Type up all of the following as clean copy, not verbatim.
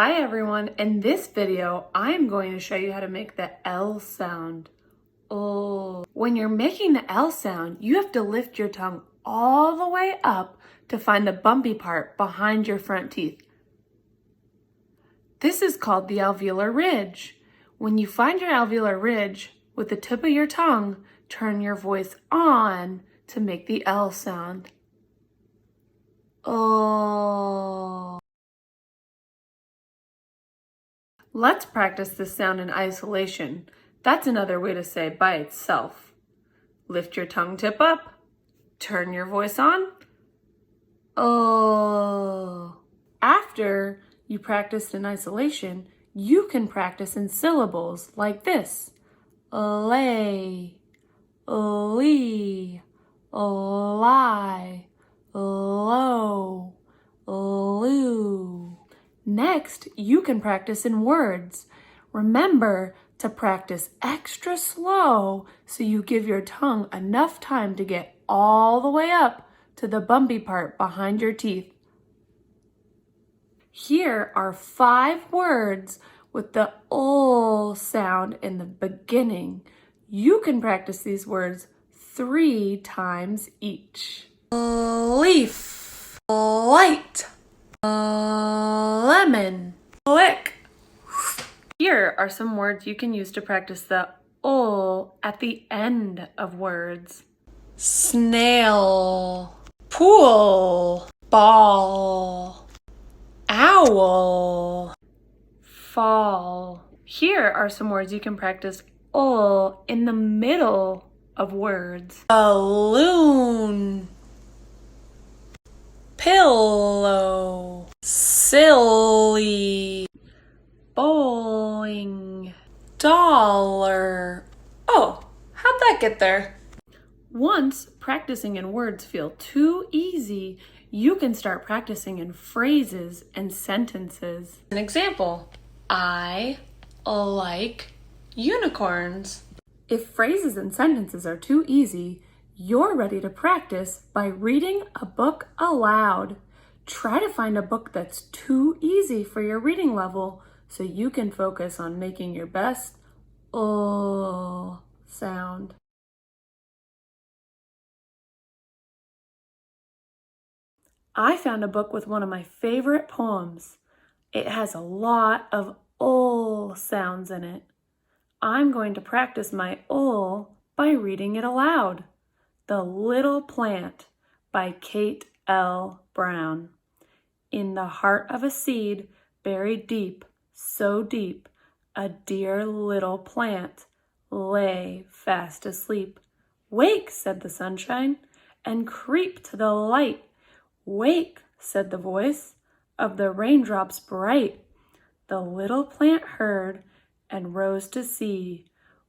Hi everyone, in this video, I'm going to show you how to make the L sound. Oh. When you're making the L sound, you have to lift your tongue all the way up to find the bumpy part behind your front teeth. This is called the alveolar ridge. When you find your alveolar ridge, with the tip of your tongue, turn your voice on to make the L sound. Oh. Let's practice this sound in isolation. That's another way to say by itself. Lift your tongue tip up. Turn your voice on. Oh. After you practiced in isolation, you can practice in syllables like this. Lay, lee, lie, low, loo. Next, you can practice in words. Remember to practice extra slow so you give your tongue enough time to get all the way up to the bumpy part behind your teeth. Here are 5 words with the ol sound in the beginning. You can practice these words 3 times each. Leaf, light, lemon, lick. Here are some words you can use to practice the ol at the end of words. Snail, pool, ball, owl, fall. Here are some words you can practice ol in the middle of words. Balloon, pillow, silly, bowling, dollar. Oh, how'd that get there? Once practicing in words feel too easy, you can start practicing in phrases and sentences. An example, I like unicorns. If phrases and sentences are too easy, you're ready to practice by reading a book aloud. Try to find a book that's too easy for your reading level so you can focus on making your best sound. I found a book with one of my favorite poems. It has a lot of sounds in it. I'm going to practice my by reading it aloud. The Little Plant by Kate L. Brown. In the heart of a seed, buried deep, so deep, a dear little plant lay fast asleep. Wake, said the sunshine, and creep to the light. Wake, said the voice of the raindrops bright. The little plant heard and rose to see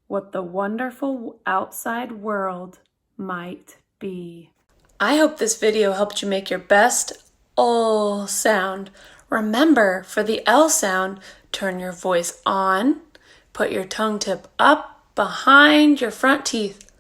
what the wonderful outside world might be. I hope this video helped you make your best ol sound. Remember, for the L sound, turn your voice on, put your tongue tip up behind your front teeth.